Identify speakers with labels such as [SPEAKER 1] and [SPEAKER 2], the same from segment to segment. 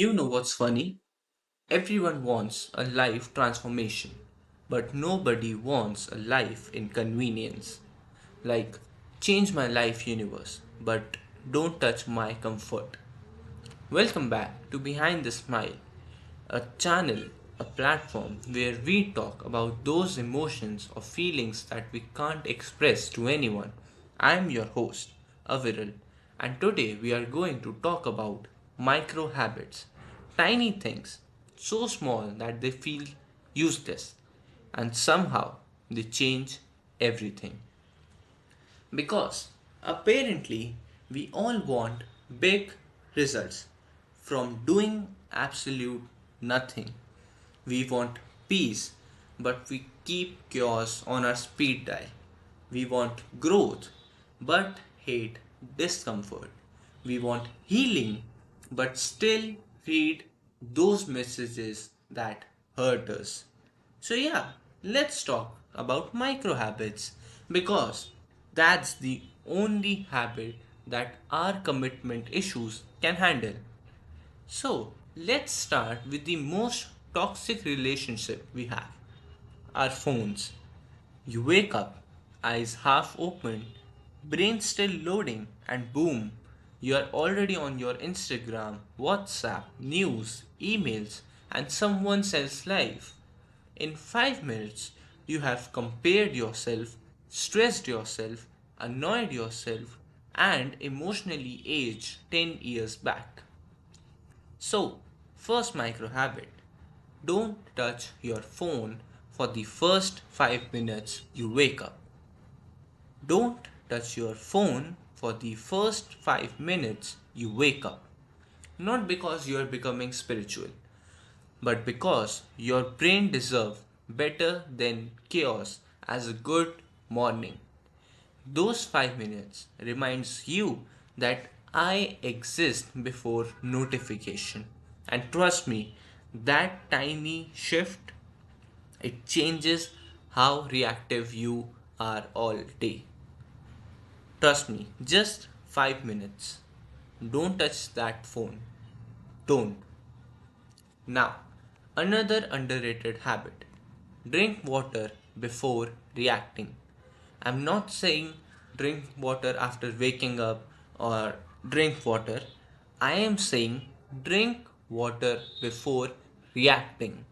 [SPEAKER 1] You know what's funny? Everyone wants a life transformation, but nobody wants a life inconvenience. Like, change my life universe, but don't touch my comfort. Welcome back to Behind the Smile, a channel, a platform where we talk about those emotions or feelings that we can't express to anyone. I'm your host, Aviral, and today we are going to talk about micro habits, tiny things, so small that they feel useless, and somehow they change everything. Because apparently we all want big results from doing absolute nothing. We want peace, but we keep chaos on our speed dial. We want growth, but hate discomfort. We want healing, but still read those messages that hurt us. So, yeah, let's talk about micro habits because that's the only habit that our commitment issues can handle. So, let's start with the most toxic relationship we have, our phones. You wake up, eyes half open, brain still loading, and boom, you are already on your Instagram, WhatsApp, news, emails, and someone else's life. In 5 minutes, you have compared yourself, stressed yourself, annoyed yourself, and emotionally aged 10 years back. So, first micro habit, don't touch your phone for the first 5 minutes you wake up. Don't touch your phone for the first 5 minutes you wake up. Not because you are becoming spiritual, but because your brain deserves better than chaos as a good morning. Those 5 minutes reminds you that I exist before notification. And trust me, that tiny shift, it changes how reactive you are all day. Trust me, just 5 minutes. Don't touch that phone. Don't. Now, another underrated habit, drink water before reacting. I'm not saying drink water after waking up or drink water. I am saying drink water before reacting.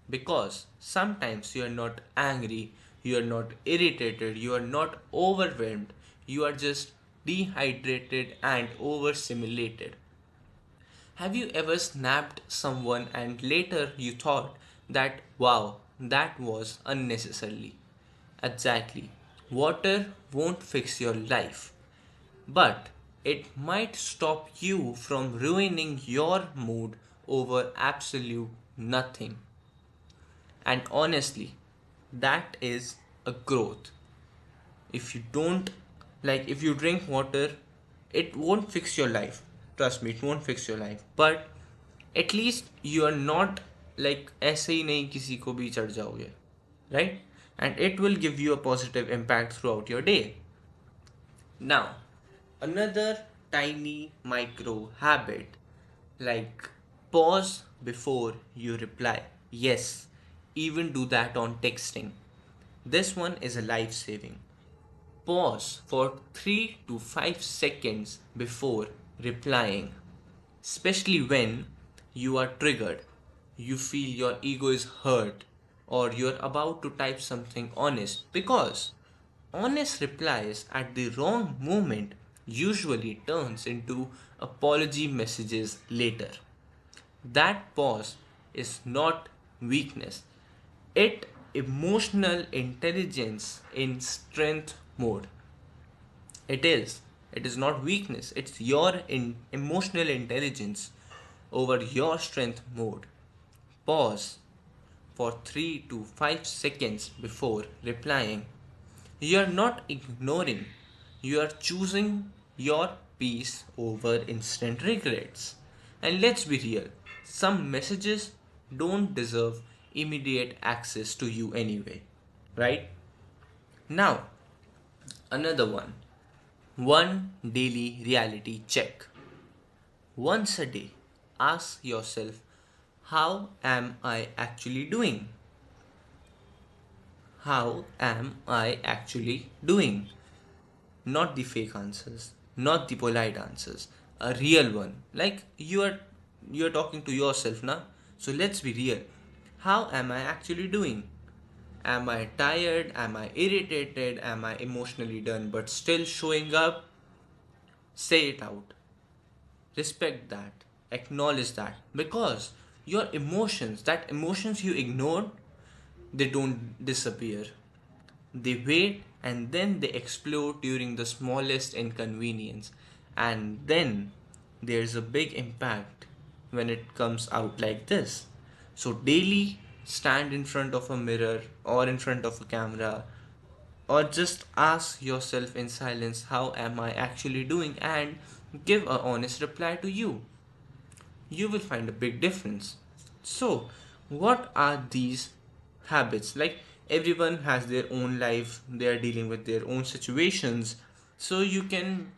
[SPEAKER 1] Because sometimes you are not angry, you are not irritated, you are not overwhelmed, you are just dehydrated and overstimulated. Have you ever snapped someone and later you thought that wow, that was unnecessarily? Exactly. Water won't fix your life, but it might stop you from ruining your mood over absolute nothing. And honestly, that is a growth. If you don't, like, if you drink water, it won't fix your life. Trust me, it won't fix your life. But at least you are not like ऐसे ही नहीं किसी को भी चढ़ जाओगे, right? And it will give you a positive impact throughout your day. Now, another tiny micro habit, like pause before you reply. Yes, even do that on texting. This one is a life saving. Pause for 3 to 5 seconds before replying, especially when you are triggered, you feel your ego is hurt, or you're about to type something honest. Because honest replies at the wrong moment usually turns into apology messages later. That pause is not weakness. It emotional intelligence in strength mode. It is. It is not weakness. It's your emotional intelligence over your strength mode. Pause for 3 to 5 seconds before replying. You are not ignoring, you are choosing your peace over instant regrets. And let's be real, some messages don't deserve immediate access to you anyway, right? Now, another one, one daily reality check. Once a day, ask yourself, how am I actually doing? How am I actually doing? Not the fake answers, not the polite answers, a real one. Like you're talking to yourself now. So let's be real. How am I actually doing? Am I tired? Am I irritated? Am I emotionally done but still showing up? Say it out. Respect that. Acknowledge that. Because your emotions, that emotions you ignored, they don't disappear. They wait and then they explode during the smallest inconvenience. And then there's a big impact when it comes out like this. So, daily stand in front of a mirror or in front of a camera, or just ask yourself in silence, how am I actually doing? And give a honest reply to you. You will find a big difference. So, what are these habits? Like, everyone has their own life, they are dealing with their own situations. So, you can,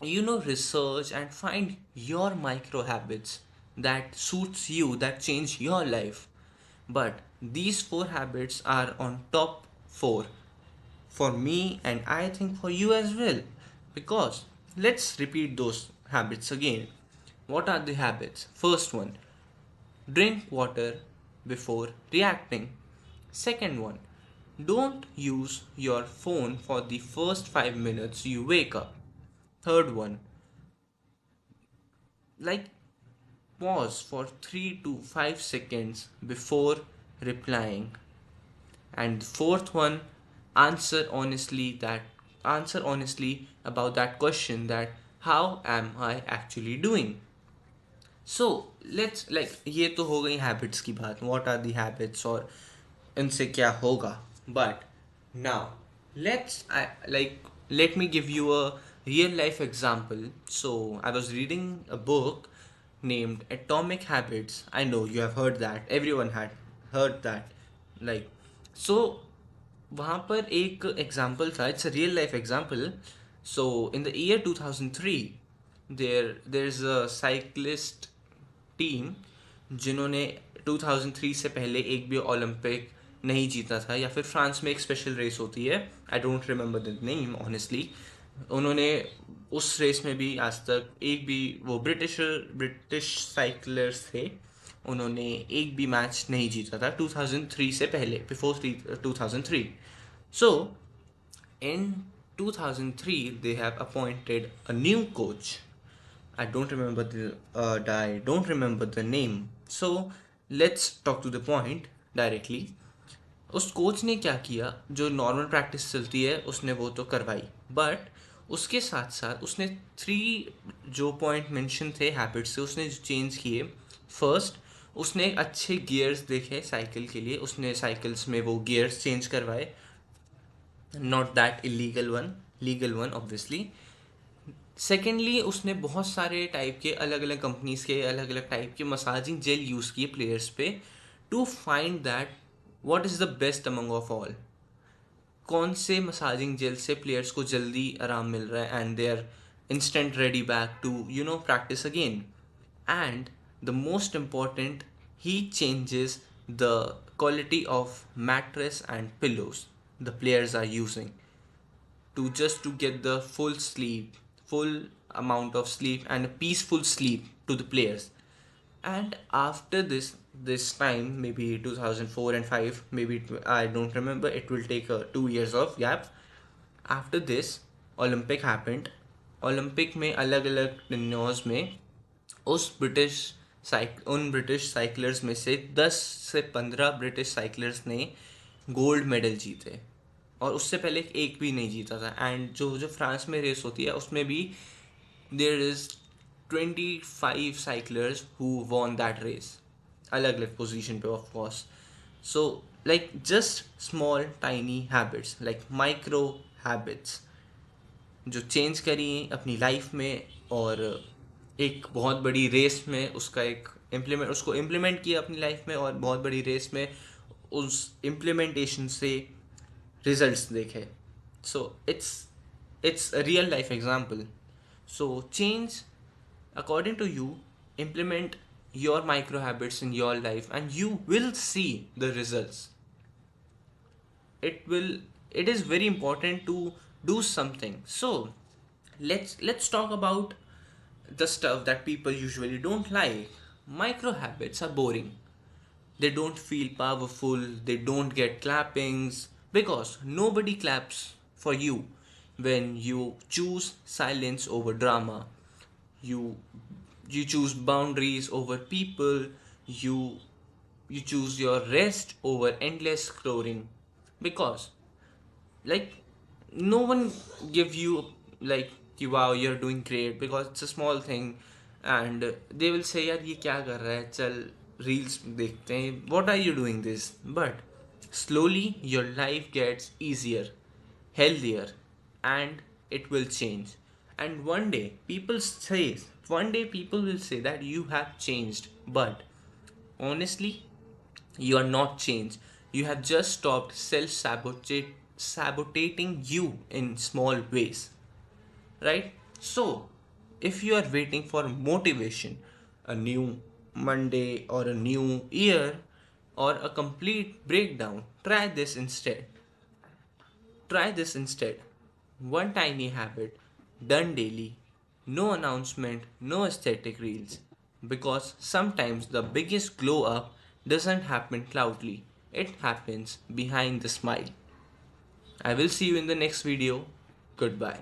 [SPEAKER 1] research and find your micro habits that suits you, that change your life. But these four habits are on top four for me, and I think for you as well. Because let's repeat those habits again. What are the habits? First one, drink water before reacting. Second one, don't use your phone for the first 5 minutes you wake up. Third one, like pause for 3 to 5 seconds before replying. And the fourth one, answer honestly that answer honestly about that question, that how am I actually doing? So let's like ये तो हो गई habits की बात, what are the habits और इनसे क्या होगा. But now let's like let me give you a real life example. So I was reading a book named Atomic Habits. I know you have heard that, everyone had heard that. Like, so वहाँ पर एक example था, it's a real life example. So in the year 2003 there is a cyclist team जिन्होंने 2003 से पहले एक भी Olympic नहीं जीता था, या फिर फ्रांस में एक स्पेशल रेस होती है, I don't remember the name honestly. उन्होंने उस रेस में भी आज तक एक भी, वो ब्रिटिश साइकिलर्स थे, उन्होंने एक भी मैच नहीं जीता था 2003 से पहले, before 2003. So in 2003 they have appointed a new coach. I don't remember I don't remember the name. So let's talk to the point directly. उस कोच ने क्या किया, जो नॉर्मल प्रैक्टिस चलती है उसने वो तो करवाई, बट उसके साथ साथ उसने 3 जो पॉइंट मेंशन थे हैबिट्स से, उसने जो चेंज किए. फर्स्ट, उसने अच्छे गियर्स देखे साइकिल के लिए, उसने साइकिल्स में वो गियर्स चेंज करवाए, not that illegal one, legal one obviously. Secondly, उसने बहुत सारे टाइप के अलग अलग कंपनीज के अलग अलग टाइप के मसाजिंग जेल यूज़ किए प्लेयर्स पे, to find that what is the best among of all. कौन से मसाजिंग जेल से प्लेयर्स को जल्दी आराम मिल रहा है and they are instant ready back to practice again. And the most important, he changes the quality of mattress and pillows the players are using to just to get the full sleep, full amount of sleep and a peaceful sleep to the players. And after this time, maybe 2004 and 5, maybe I don't remember, it will take a 2 years of gap. After this Olympic happened. Olympic में अलग अलग news में उन British साइकिलर्स में से 10 से 15 British साइकिलर्स ने gold medal जीते, और उससे पहले एक भी नहीं जीता था. एंड जो जो फ्रांस में रेस होती है उसमें भी there is 25 cyclers who won that race, अलग अलग पोजीशन पे of course. So like just small tiny habits, like micro habits जो चेंज करी अपनी लाइफ में, और एक बहुत बड़ी रेस में उसको इम्प्लीमेंट किया अपनी लाइफ में, और बहुत बड़ी रेस में उस इम्प्लीमेंटेशन से रिजल्ट्स देखे. So it's a real life example. So change according to you, implement your micro habits in your life and you will see the results. It is very important to do something. So let's talk about the stuff that people usually don't like. Micro habits are boring. They don't feel powerful, they don't get clappings because nobody claps for you when you choose silence over drama. You you choose boundaries over people, you you choose your rest over endless scrolling because like no one give you like कि wow you're doing great because it's a small thing and they will say यार ये क्या कर रहा है चल reels देखते हैं what are you doing this but slowly your life gets easier healthier and it will change and one day people will say that you have changed but honestly you are not changed. You have just stopped sabotaging you in small ways. Right? So, if you are waiting for motivation, a new Monday or a new year or a complete breakdown, try this instead. Try this instead. One tiny habit done daily, no announcement, no aesthetic reels. Because sometimes the biggest glow up doesn't happen loudly, it happens behind the smile. I will see you in the next video. Goodbye.